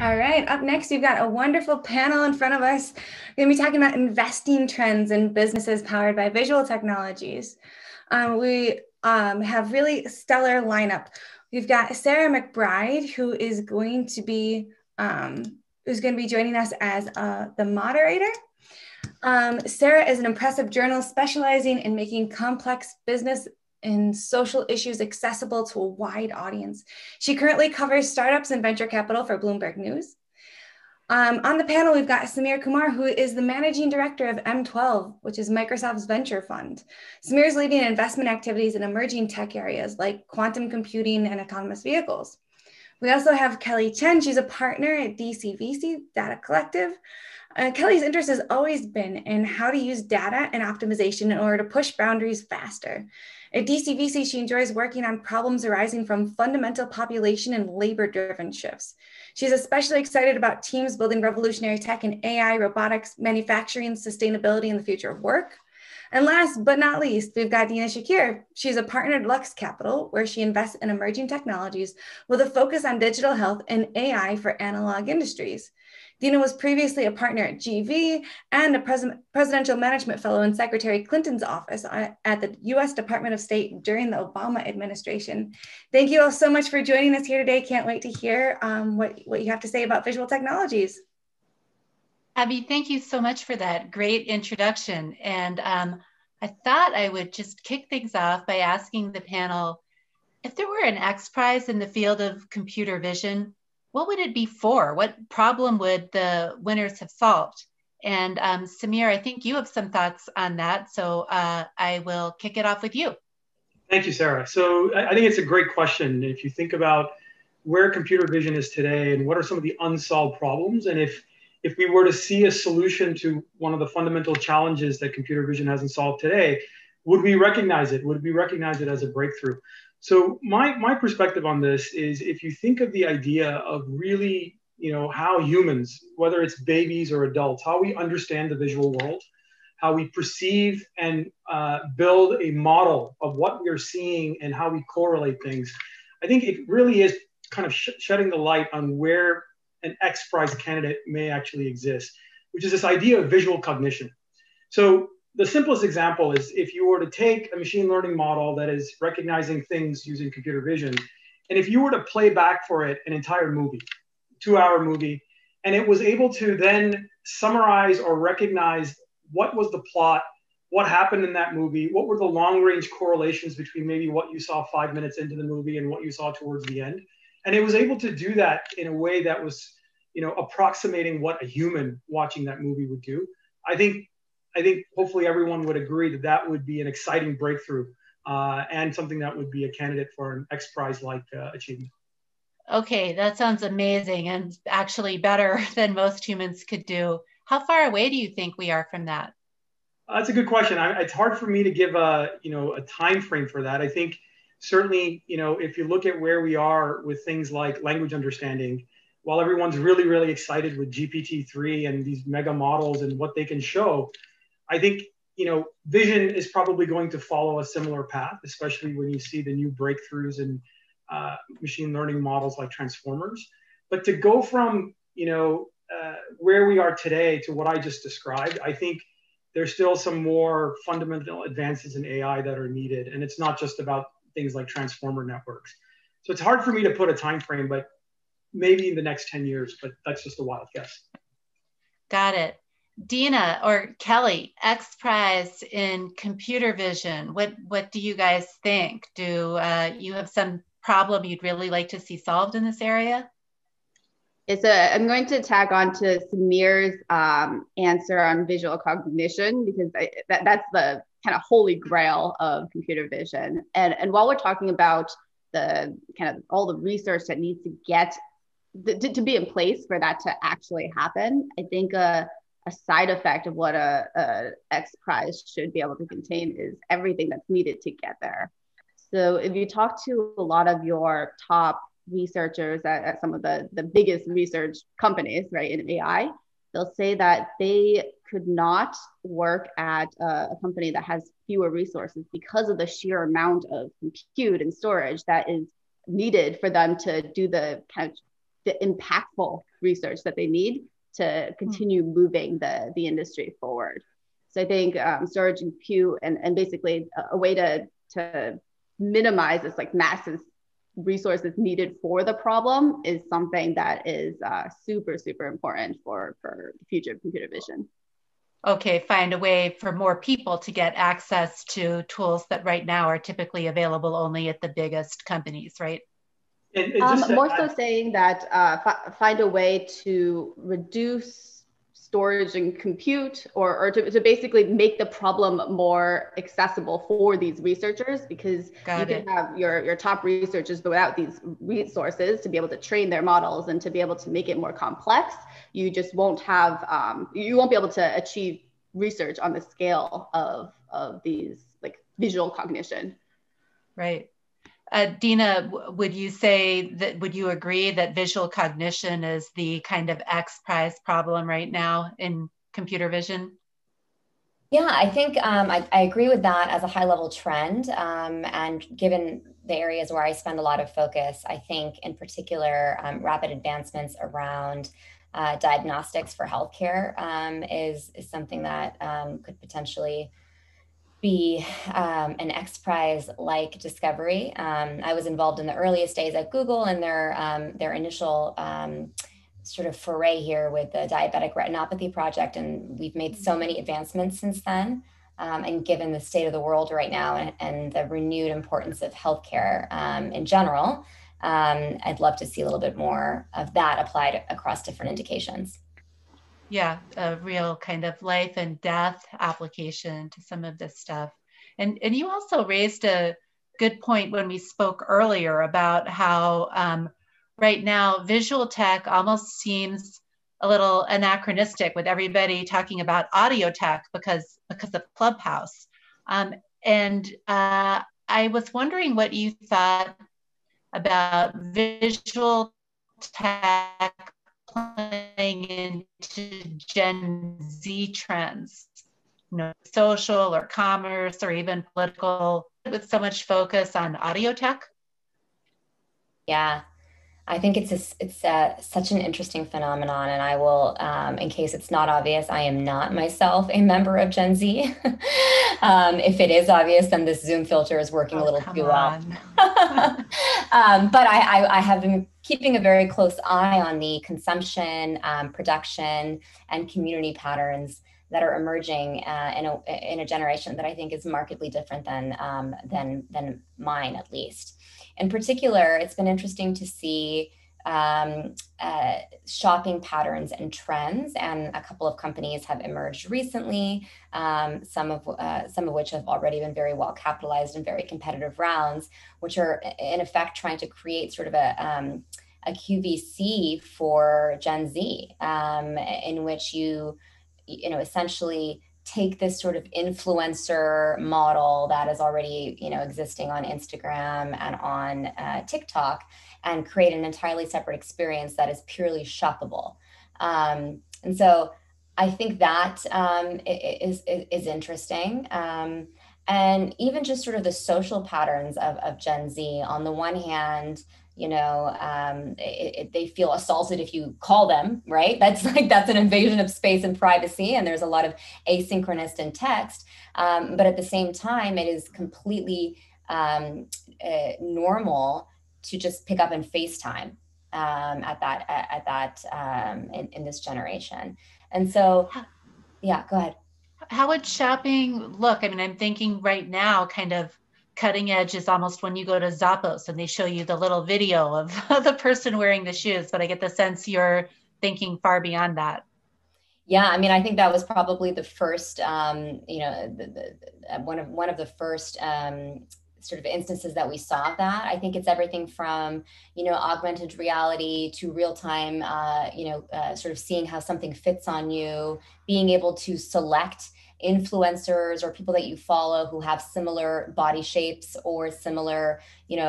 All right, up next, we've got a wonderful panel in front of us. We're going to be talking about investing trends in businesses powered by visual technologies. We have really stellar lineup. We've got Sarah McBride, who is going to be joining us as the moderator. Sarah is an impressive journalist specializing in making complex business and social issues accessible to a wide audience. She currently covers startups and venture capital for Bloomberg News. On the panel, we've got Samir Kumar, who is the Managing Director of M12, which is Microsoft's venture fund. Samir is leading investment activities in emerging tech areas like quantum computing and autonomous vehicles. We also have Kelly Chen. She's a partner at DCVC, Data Collective. Kelly's interest has always been in how to use data and optimization in order to push boundaries faster. At DCVC, she enjoys working on problems arising from fundamental population and labor-driven shifts. She's especially excited about teams building revolutionary tech in AI, robotics, manufacturing, sustainability, and the future of work. And last but not least, we've got Dina Shakir. She's a partner at Lux Capital, where she invests in emerging technologies with a focus on digital health and AI for analog industries. Dina was previously a partner at GV and a presidential management fellow in Secretary Clinton's office at the U.S. Department of State during the Obama administration. Thank you all so much for joining us here today. Can't wait to hear what you have to say about visual technologies. Abby, thank you so much for that great introduction. And I thought I would just kick things off by asking the panel, if there were an X Prize in the field of computer vision, what would it be for? What problem would the winners have solved? And Samir, I think you have some thoughts on that. So I will kick it off with you. Thank you, Sarah. So I think it's a great question. If you think about where computer vision is today and what are some of the unsolved problems, and if we were to see a solution to one of the fundamental challenges that computer vision hasn't solved today, would we recognize it? Would we recognize it as a breakthrough? So my perspective on this is, if you think of the idea of really, how humans, whether it's babies or adults, how we understand the visual world, how we perceive and build a model of what we're seeing and how we correlate things, I think it really is kind of shedding the light on where an X Prize candidate may actually exist, which is this idea of visual cognition. So the simplest example is, if you were to take a machine learning model that is recognizing things using computer vision, and if you were to play back for it an entire movie, 2-hour movie, and it was able to then summarize or recognize what was the plot, what happened in that movie, what were the long-range correlations between maybe what you saw 5 minutes into the movie and what you saw towards the end, and it was able to do that in a way that was, approximating what a human watching that movie would do, I think hopefully everyone would agree that that would be an exciting breakthrough and something that would be a candidate for an X Prize-like achievement. Okay, that sounds amazing and actually better than most humans could do. How far away do you think we are from that? That's a good question. It's hard for me to give a time frame for that. I think certainly, if you look at where we are with things like language understanding, while everyone's really, really excited with GPT-3 and these mega models and what they can show, I think, vision is probably going to follow a similar path, especially when you see the new breakthroughs in machine learning models like transformers. But to go from, where we are today to what I just described, I think there's still some more fundamental advances in AI that are needed. And it's not just about things like transformer networks. So it's hard for me to put a time frame, but maybe in the next 10 years, but that's just a wild guess. Got it. Dina or Kelly, X Prize in computer vision. What do you guys think? Do you have some problem you'd really like to see solved in this area? I'm going to tag on to Samir's answer on visual cognition, because that's the kind of holy grail of computer vision. And while we're talking about the kind of all the research that needs to get to be in place for that to actually happen, I think a side effect of what a X Prize should be able to contain is everything that's needed to get there. So if you talk to a lot of your top researchers at some of the biggest research companies, right, in AI, they'll say that they could not work at a company that has fewer resources because of the sheer amount of compute and storage that is needed for them to do the kind of the impactful research that they need to continue moving the industry forward. So I think storage and compute and basically a way to minimize this like massive resources needed for the problem is something that is super, super important for the future of computer vision. Okay, find a way for more people to get access to tools that right now are typically available only at the biggest companies, right? More so saying that find a way to reduce storage and compute or to basically make the problem more accessible for these researchers, because you can have your top researchers, but without these resources to be able to train their models and to be able to make it more complex, you just won't have, you won't be able to achieve research on the scale of these like visual cognition. Right. Dina, would you agree that visual cognition is the kind of X Prize problem right now in computer vision? Yeah, I think I agree with that as a high level trend. And given the areas where I spend a lot of focus, I think in particular, rapid advancements around diagnostics for healthcare is something that could potentially be an X Prize like discovery. I was involved in the earliest days at Google and their initial sort of foray here with the diabetic retinopathy project, and we've made so many advancements since then. And given the state of the world right now and the renewed importance of healthcare in general, I'd love to see a little bit more of that applied across different indications. Yeah, a real kind of life and death application to some of this stuff. And you also raised a good point when we spoke earlier about how right now visual tech almost seems a little anachronistic with everybody talking about audio tech because of Clubhouse. And I was wondering what you thought about visual tech playing into Gen Z trends, social or commerce or even political, with so much focus on audio tech? Yeah, I think it's such an interesting phenomenon, and I will, in case it's not obvious, I am not myself a member of Gen Z. If it is obvious, then this Zoom filter is working a little too well. But I have been keeping a very close eye on the consumption, production, and community patterns that are emerging in a generation that I think is markedly different than mine, at least. In particular, it's been interesting to see shopping patterns and trends, and a couple of companies have emerged recently, some of which have already been very well capitalized in very competitive rounds, which are in effect trying to create sort of a QVC for Gen Z, in which you essentially take this sort of influencer model that is already, existing on Instagram and on TikTok, and create an entirely separate experience that is purely shoppable. And so I think that is interesting. And even just sort of the social patterns of Gen Z. On the one hand, they feel assaulted if you call them, right? That's an invasion of space and privacy, and there's a lot of asynchronous in text. But at the same time, it is completely normal to just pick up and FaceTime in this generation. And so, yeah, go ahead. How would shopping look? I mean, I'm thinking right now, kind of cutting edge is almost when you go to Zappos and they show you the little video of the person wearing the shoes, but I get the sense you're thinking far beyond that. Yeah, I mean, I think that was probably the first, one of the first sort of instances that we saw of that. I think it's everything from, augmented reality to real time, sort of seeing how something fits on you, being able to select influencers or people that you follow who have similar body shapes or similar, if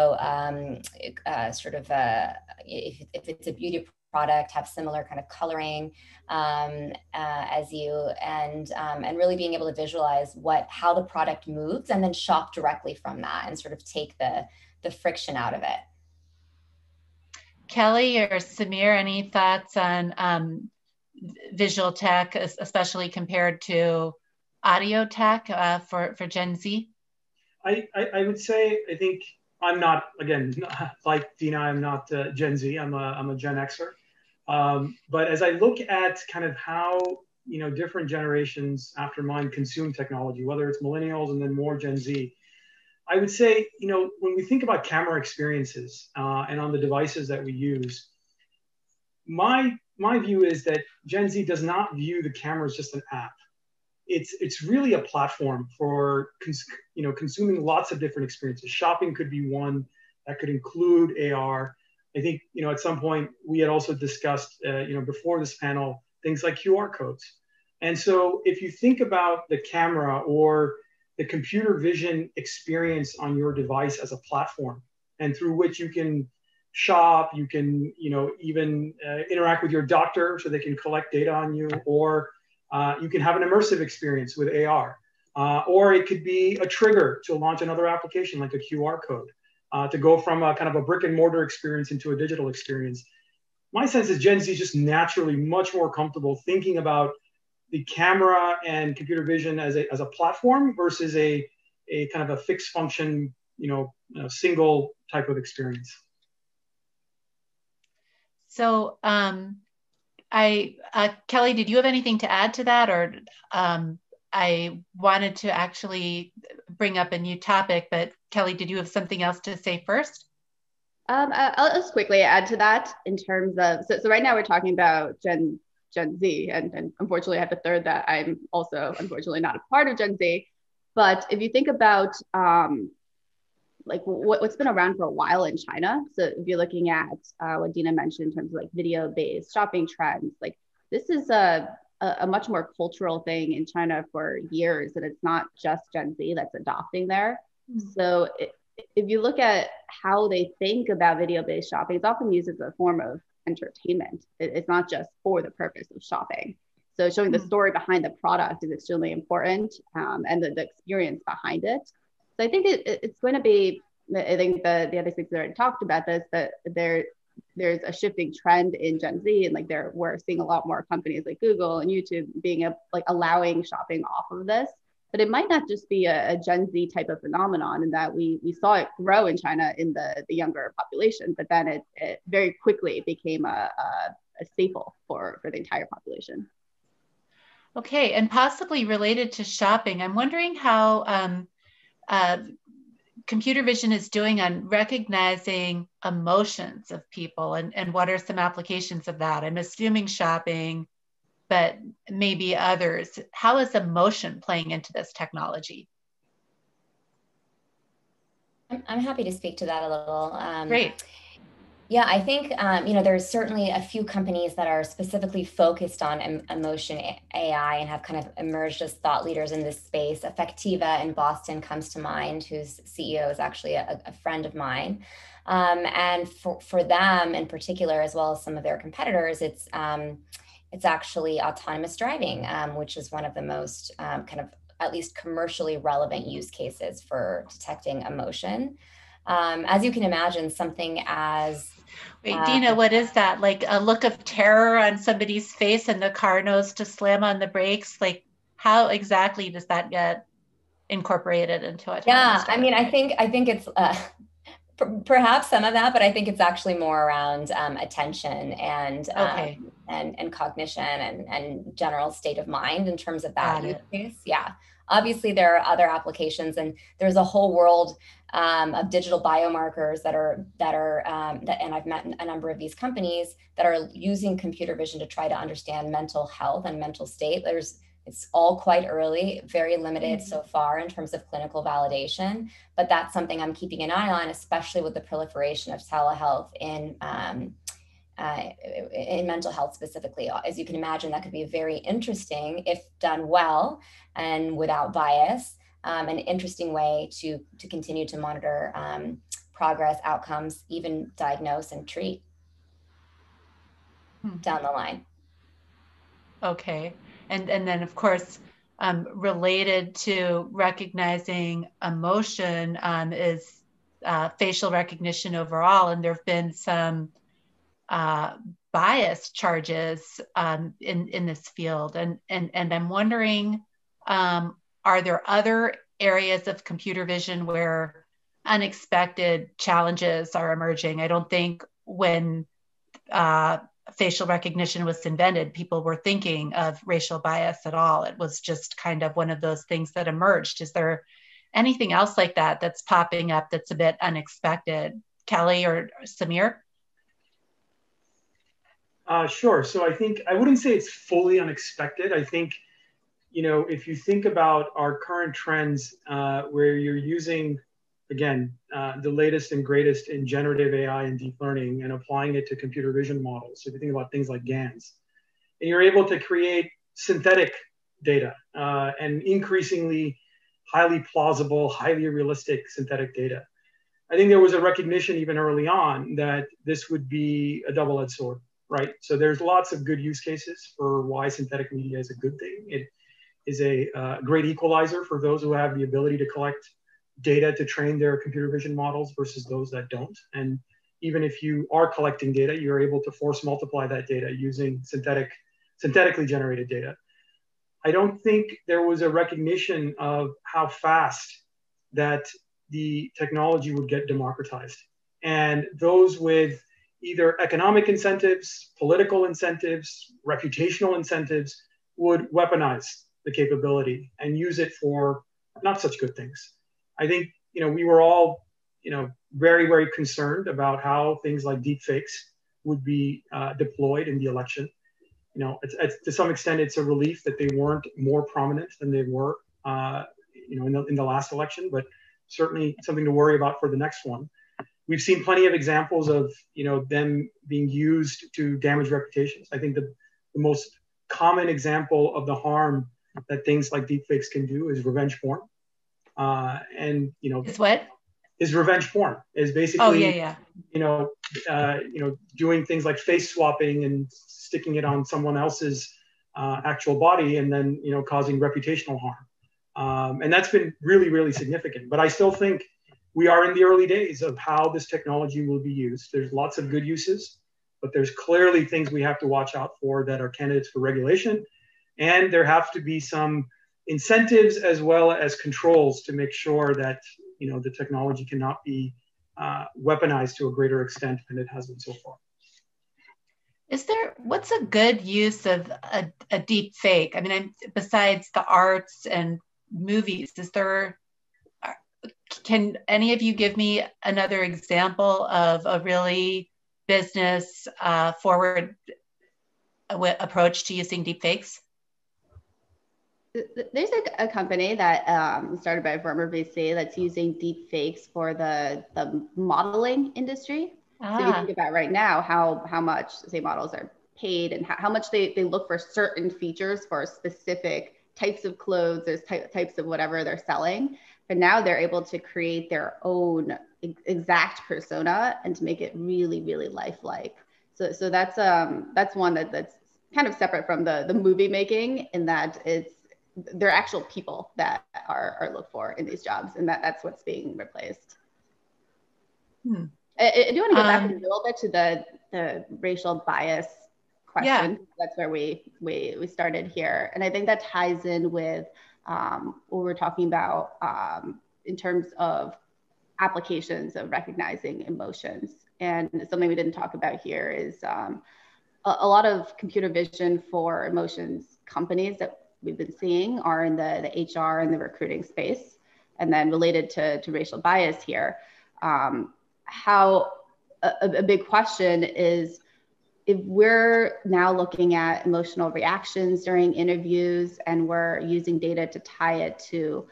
it's a beauty product, have similar kind of coloring as you, and really being able to visualize how the product moves and then shop directly from that and sort of take the friction out of it. Kelly or Samir, any thoughts on visual tech, especially compared to audio tech for Gen Z? I would say, I think I'm not, again, like Dina, I'm not Gen Z, I'm a Gen Xer. But as I look at kind of how, different generations after mine consume technology, whether it's millennials and then more Gen Z, I would say, when we think about camera experiences and on the devices that we use, my view is that Gen Z does not view the camera as just an app. It's really a platform for consuming lots of different experiences. Shopping could be one that could include AR. I think at some point we had also discussed before this panel things like QR codes. And so if you think about the camera or the computer vision experience on your device as a platform, and through which you can shop, you can even interact with your doctor so they can collect data on you, or you can have an immersive experience with AR, or it could be a trigger to launch another application like a QR code, to go from a kind of a brick and mortar experience into a digital experience. My sense is Gen Z is just naturally much more comfortable thinking about the camera and computer vision as a platform versus a kind of a fixed function, single type of experience. So, Kelly, did you have anything to add to that? Or I wanted to actually bring up a new topic, but Kelly, did you have something else to say first? I'll just quickly add to that in terms of, so right now we're talking about Gen Z, and unfortunately I have to third that I'm also unfortunately not a part of Gen Z. But if you think about like what's been around for a while in China, so if you're looking at what Dina mentioned in terms of like video-based shopping trends, like this is a much more cultural thing in China for years, and it's not just Gen Z that's adopting there. Mm-hmm. So if you look at how they think about video-based shopping, it's often used as a form of entertainment. It's not just for the purpose of shopping. So showing the story behind the product is extremely important, and the experience behind it. So I think it's going to be, I think the other speakers already talked about this, that there's a shifting trend in Gen Z, and like we're seeing a lot more companies like Google and YouTube being allowing shopping off of this. But it might not just be a Gen Z type of phenomenon, in that we saw it grow in China in the younger population, but then it very quickly became a staple for the entire population. Okay, and possibly related to shopping, I'm wondering how computer vision is doing on recognizing emotions of people, and what are some applications of that? I'm assuming shopping, but maybe others. How is emotion playing into this technology? I'm happy to speak to that a little. Great. Yeah, I think, there's certainly a few companies that are specifically focused on emotion AI and have kind of emerged as thought leaders in this space. Effectiva in Boston comes to mind, whose CEO is actually a friend of mine. And for them in particular, as well as some of their competitors, it's actually autonomous driving, which is one of the most kind of at least commercially relevant use cases for detecting emotion. As you can imagine, something as... Wait, Dina, what is that? Like a look of terror on somebody's face and the car knows to slam on the brakes? Like how exactly does that get incorporated into it? Yeah, I mean, I think it's perhaps some of that, but I think it's actually more around attention and cognition and general state of mind in terms of that use case. Yeah, obviously there are other applications, and there's a whole world of digital biomarkers and I've met a number of these companies that are using computer vision to try to understand mental health and mental state. It's all quite early, very limited so far in terms of clinical validation, but that's something I'm keeping an eye on, especially with the proliferation of telehealth in mental health specifically. As you can imagine, that could be very interesting if done well and without bias, an interesting way to continue to monitor progress, outcomes, even diagnose and treat down the line. Okay. And then, of course, related to recognizing emotion is facial recognition overall. And there have been some bias charges in this field. And I'm wondering, are there other areas of computer vision where unexpected challenges are emerging? I don't think when facial recognition was invented, people were thinking of racial bias at all. It was just kind of one of those things that emerged. Is there anything else like that that's popping up that's a bit unexpected? Kelly or Samir? Sure. So I think I wouldn't say it's fully unexpected. I think, if you think about our current trends where you're using, again, the latest and greatest in generative AI and deep learning and applying it to computer vision models. So if you think about things like GANs, and you're able to create synthetic data and increasingly highly plausible, highly realistic synthetic data. I think there was a recognition even early on that this would be a double-edged sword, right? So there's lots of good use cases for why synthetic media is a good thing. It is a great equalizer for those who have the ability to collect data to train their computer vision models versus those that don't. And even if you are collecting data, you're able to force multiply that data using synthetically generated data. I don't think there was a recognition of how fast that the technology would get democratized. And those with either economic incentives, political incentives, reputational incentives would weaponize the capability and use it for not such good things. I think, we were all, very, very concerned about how things like deepfakes would be deployed in the election. To some extent, it's a relief that they weren't more prominent than they were, in the last election, but certainly something to worry about for the next one. We've seen plenty of examples of, them being used to damage reputations. I think the most common example of the harm that things like deepfakes can do is revenge porn. Is what? Is revenge porn. Is basically, doing things like face swapping and sticking it on someone else's actual body and then, causing reputational harm. And that's been really, really significant. But I still think we are in the early days of how this technology will be used. There's lots of good uses, but there's clearly things we have to watch out for that are candidates for regulation. And there have to be some incentives as well as controls to make sure that the technology cannot be weaponized to a greater extent than it has been so far. What's a good use of a deep fake? I mean, besides the arts and movies, can any of you give me another example of a really business forward approach to using deep fakes? There's a company that started by a former VC that's using deep fakes for the modeling industry. So if you think about right now, how much, say, models are paid and how much they look for certain features for specific types of clothes, there's types of whatever they're selling. But now they're able to create their own exact persona and to make it really, really lifelike. So that's one that's kind of separate from the movie making, in that they're actual people that are looked for in these jobs, and that's what's being replaced. I do want to go back a little bit to the racial bias question. Yeah. That's where we started here, and I think that ties in with what we're talking about in terms of applications of recognizing emotions. And something we didn't talk about here is a lot of computer vision for emotions companies that we've been seeing are in the HR and the recruiting space. And then related to racial bias here, how a big question is, if we're now looking at emotional reactions during interviews and we're using data to tie it to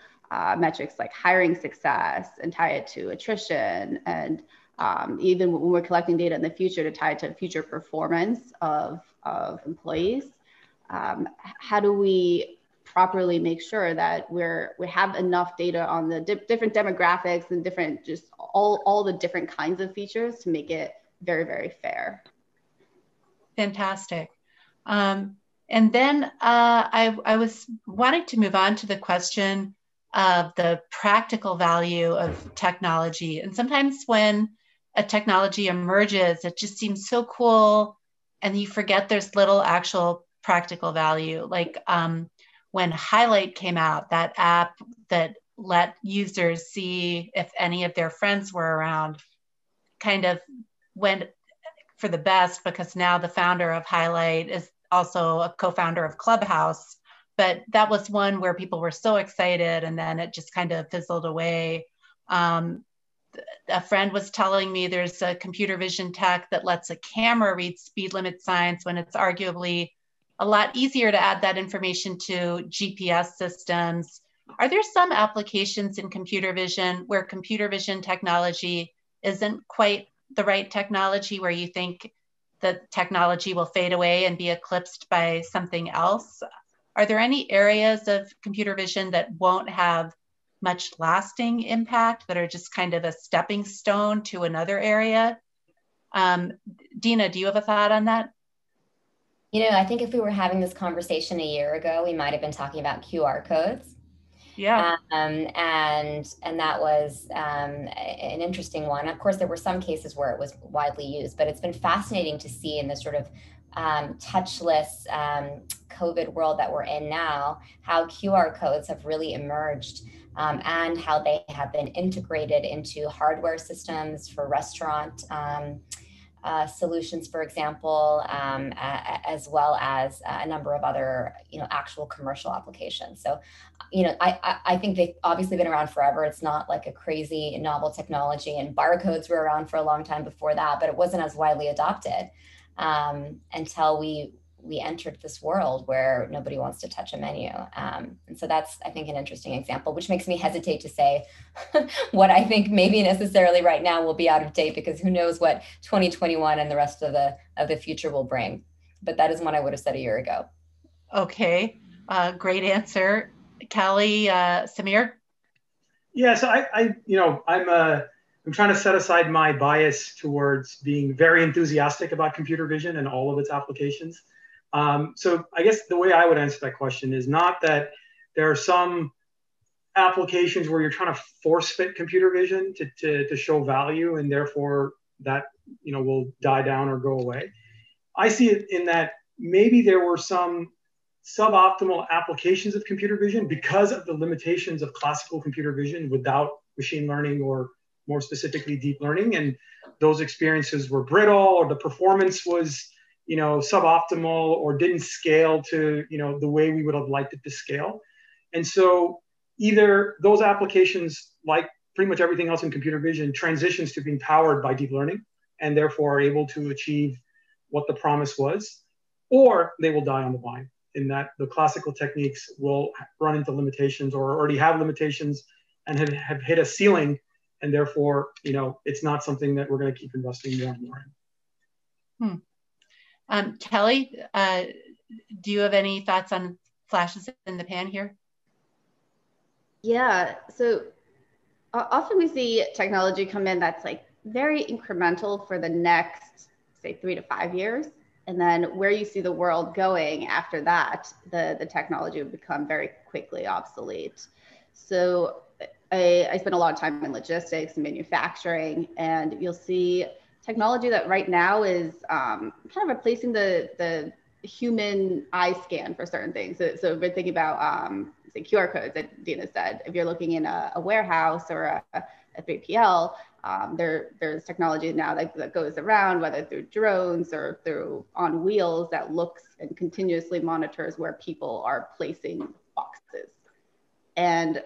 metrics like hiring success and tie it to attrition, and even when we're collecting data in the future to tie it to future performance of employees, how do we properly make sure that we have enough data on the different demographics and different, just all the different kinds of features to make it very, very fair? Fantastic. And then I was wanting to move on to the question of the practical value of technology. And sometimes when a technology emerges, it just seems so cool. And you forget there's little actual practical value. Like when Highlight came out, that app that let users see if any of their friends were around, kind of went for the best, because now the founder of Highlight is also a co-founder of Clubhouse. But that was one where people were so excited, and then it just kind of fizzled away. A friend was telling me there's a computer vision tech that lets a camera read speed limit signs when it's arguably a lot easier to add that information to GPS systems. Are there some applications in computer vision where computer vision technology isn't quite the right technology, where you think the technology will fade away and be eclipsed by something else? Are there any areas of computer vision that won't have much lasting impact, that are just kind of a stepping stone to another area? Dina, do you have a thought on that? I think if we were having this conversation a year ago, we might have been talking about QR codes. Yeah. And that was an interesting one. Of course, there were some cases where it was widely used, but it's been fascinating to see in this sort of touchless COVID world that we're in now, how QR codes have really emerged, and how they have been integrated into hardware systems for restaurant solutions, for example, as well as a number of other, actual commercial applications. So, I think they've obviously been around forever. It's not like a crazy novel technology, and barcodes were around for a long time before that, but it wasn't as widely adopted until we entered this world where nobody wants to touch a menu. And so that's, I think, an interesting example, which makes me hesitate to say what I think maybe necessarily right now will be out of date, because who knows what 2021 and the rest of the future will bring. But that is what I would have said a year ago. Okay, great answer. Kelly, Samir? Yeah, so I'm trying to set aside my bias towards being very enthusiastic about computer vision and all of its applications. So I guess the way I would answer that question is not that there are some applications where you're trying to force fit computer vision to show value, and therefore that will die down or go away. I see it in that maybe there were some suboptimal applications of computer vision because of the limitations of classical computer vision without machine learning, or more specifically deep learning, and those experiences were brittle, or the performance was suboptimal, or didn't scale to the way we would have liked it to scale. And so either those applications, like pretty much everything else in computer vision, transitions to being powered by deep learning and therefore are able to achieve what the promise was, or they will die on the vine, in that the classical techniques will run into limitations, or already have limitations and have hit a ceiling, and therefore it's not something that we're going to keep investing more and more in. Kelly, do you have any thoughts on flashes in the pan here? Yeah, so often we see technology come in that's like very incremental for the next, say, 3 to 5 years. And then where you see the world going after that, the technology would become very quickly obsolete. So I spent a lot of time in logistics and manufacturing, and you'll see technology that right now is kind of replacing the human eye scan for certain things. So we're thinking about say QR codes that Dina said. If you're looking in a warehouse or a 3PL, there's technology now that goes around, whether through drones or through on wheels, that looks and continuously monitors where people are placing boxes. And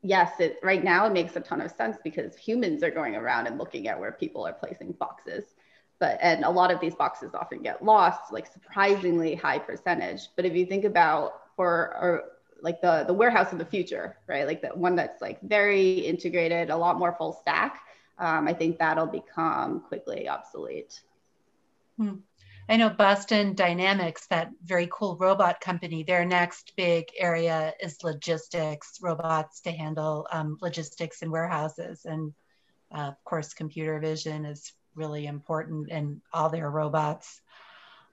yes, right now it makes a ton of sense because humans are going around and looking at where people are placing boxes. And a lot of these boxes often get lost, like surprisingly high percentage. But if you think about like the warehouse of the future, right? Like that one that's like very integrated, a lot more full stack, I think that'll become quickly obsolete. I know Boston Dynamics, that very cool robot company, their next big area is logistics, robots to handle logistics in warehouses. And of course, computer vision is really important in all their robots.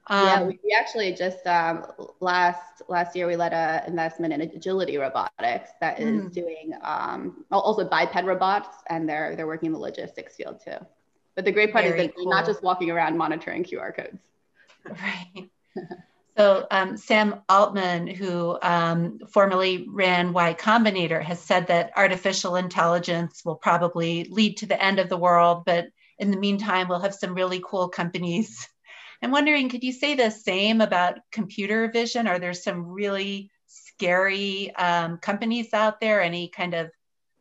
Yeah, we actually just last year we led an investment in Agility Robotics that is doing also biped robots, and they're working in the logistics field too. But the great part is that cool. you're not just walking around monitoring QR codes. Right. So Sam Altman, who formerly ran Y Combinator, has said that artificial intelligence will probably lead to the end of the world, but in the meantime, we'll have some really cool companies. I'm wondering, could you say the same about computer vision? Are there some really scary companies out there? Any kind of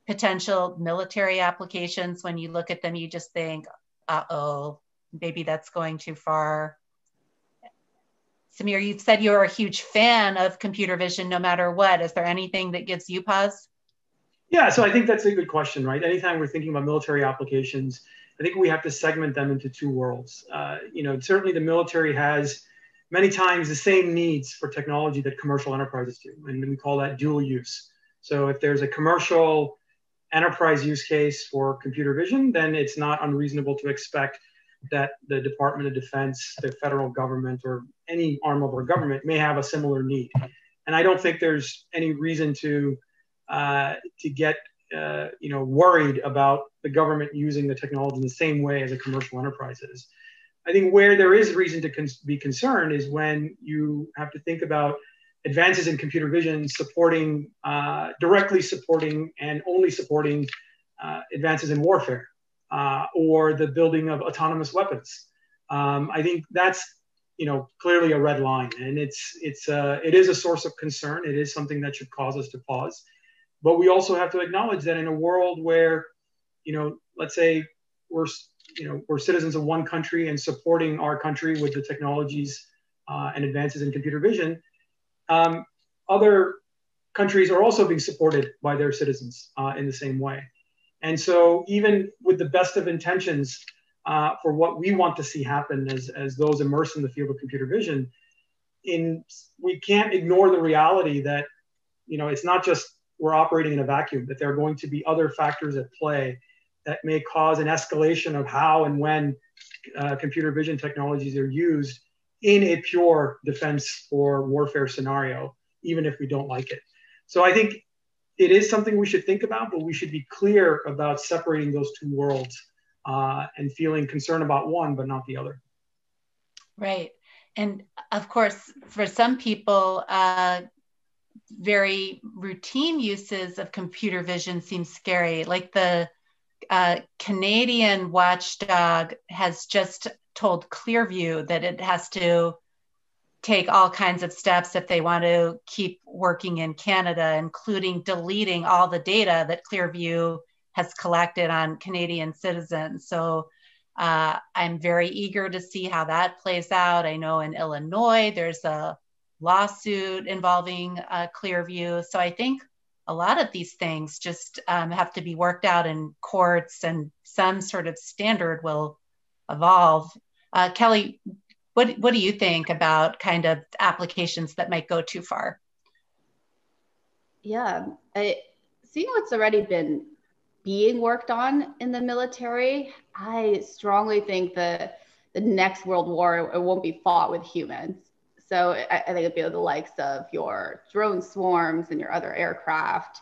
potential military applications? When you look at them, you just think, uh-oh, maybe that's going too far. Samir, you said you're a huge fan of computer vision no matter what. Is there anything that gives you pause? Yeah, so I think that's a good question, right? Anytime we're thinking about military applications, I think we have to segment them into two worlds. Certainly the military has many times the same needs for technology that commercial enterprises do, and we call that dual use. So if there's a commercial enterprise use case for computer vision, then it's not unreasonable to expect that the Department of Defense, the federal government, or any arm of our government may have a similar need. And I don't think there's any reason to get worried about the government using the technology in the same way as a commercial enterprise is. I think where there is reason to be concerned is when you have to think about advances in computer vision directly supporting and only supporting advances in warfare. Or the building of autonomous weapons. I think that's clearly a red line, and it is a source of concern. It is something that should cause us to pause. But we also have to acknowledge that in a world where, let's say we're citizens of one country and supporting our country with the technologies and advances in computer vision, other countries are also being supported by their citizens in the same way. And so even with the best of intentions for what we want to see happen as those immersed in the field of computer vision, we can't ignore the reality that, it's not just we're operating in a vacuum, that there are going to be other factors at play that may cause an escalation of how and when computer vision technologies are used in a pure defense or warfare scenario, even if we don't like it. So I think it is something we should think about, but we should be clear about separating those two worlds and feeling concerned about one, but not the other. Right. And of course, for some people, very routine uses of computer vision seem scary. Like the Canadian watchdog has just told Clearview that it has to take all kinds of steps if they want to keep working in Canada, including deleting all the data that Clearview has collected on Canadian citizens. So I'm very eager to see how that plays out. I know in Illinois, there's a lawsuit involving Clearview. So I think a lot of these things just have to be worked out in courts, and some sort of standard will evolve. Kelly, what do you think about kind of applications that might go too far? Yeah, seeing what's already been being worked on in the military, I strongly think the next world war, it won't be fought with humans. So I think it'll be the likes of your drone swarms and your other aircraft.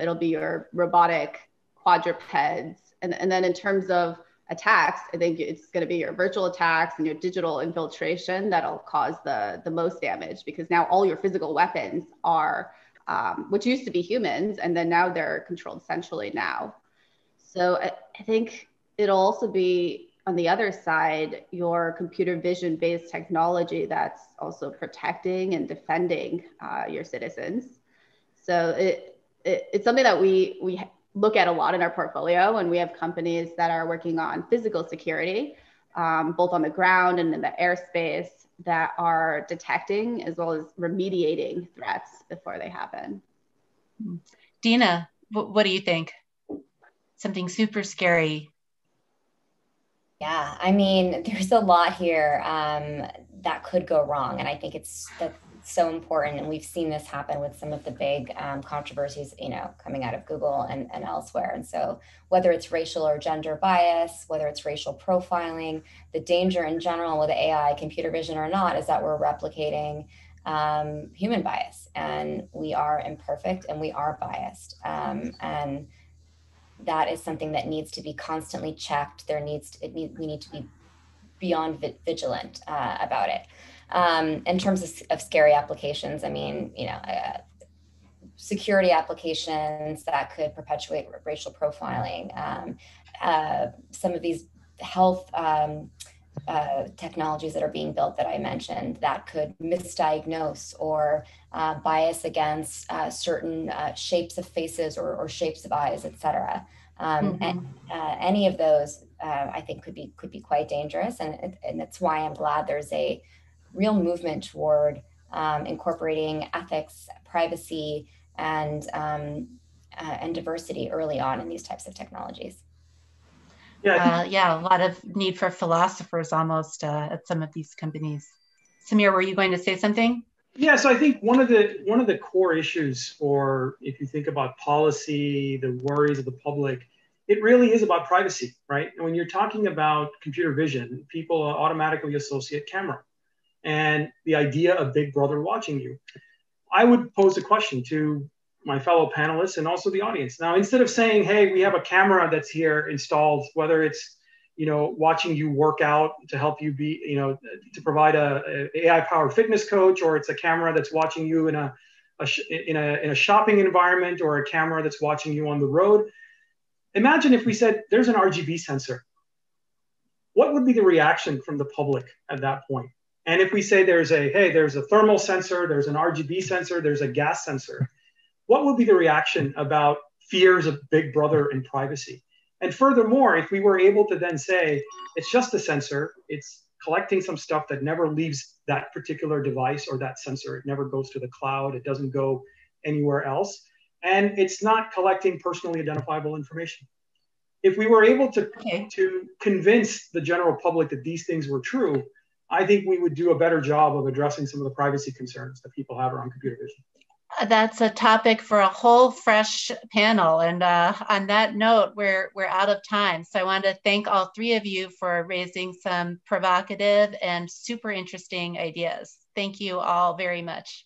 It'll be your robotic quadrupeds. And then in terms of attacks, I think it's going to be your virtual attacks and your digital infiltration that'll cause the most damage, because now all your physical weapons are, which used to be humans, and then now they're controlled centrally now. So I think it'll also be, on the other side, your computer vision based technology that's also protecting and defending your citizens. So it's something that we look at a lot in our portfolio, and we have companies that are working on physical security, both on the ground and in the airspace, that are detecting as well as remediating threats before they happen. Dina, what do you think? Something super scary. Yeah, I mean, there's a lot here that could go wrong. And I think that's so important. And we've seen this happen with some of the big controversies, coming out of Google and elsewhere. And so whether it's racial or gender bias, whether it's racial profiling, the danger in general with AI, computer vision or not, is that we're replicating human bias. And we are imperfect and we are biased. And that is something that needs to be constantly checked. We need to be beyond vigilant about it. In terms of scary applications, I mean, security applications that could perpetuate racial profiling, some of these health technologies that are being built that I mentioned that could misdiagnose or bias against certain shapes of faces or shapes of eyes, et cetera. And any of those, I think, could be quite dangerous, and that's why I'm glad there's a real movement toward incorporating ethics, privacy, and diversity early on in these types of technologies. Yeah, a lot of need for philosophers almost at some of these companies. Samir, were you going to say something? Yeah, so I think one of the core issues for, if you think about policy, the worries of the public, it really is about privacy, right? And when you're talking about computer vision, people automatically associate camera and the idea of Big Brother watching you. I would pose a question to my fellow panelists and also the audience. Now, instead of saying, hey, we have a camera that's here installed, whether it's, watching you work out to help you be, to provide a AI-powered fitness coach, or it's a camera that's watching you in a shopping environment, or a camera that's watching you on the road. Imagine if we said there's an RGB sensor. What would be the reaction from the public at that point? And if we say there's a thermal sensor, there's an RGB sensor, there's a gas sensor, what would be the reaction about fears of Big Brother and privacy? And furthermore, if we were able to then say, it's just a sensor, it's collecting some stuff that never leaves that particular device or that sensor, it never goes to the cloud, it doesn't go anywhere else, and it's not collecting personally identifiable information. If we were able to convince the general public that these things were true, I think we would do a better job of addressing some of the privacy concerns that people have around computer vision. That's a topic for a whole fresh panel. And on that note, we're out of time. So I want to thank all three of you for raising some provocative and super interesting ideas. Thank you all very much.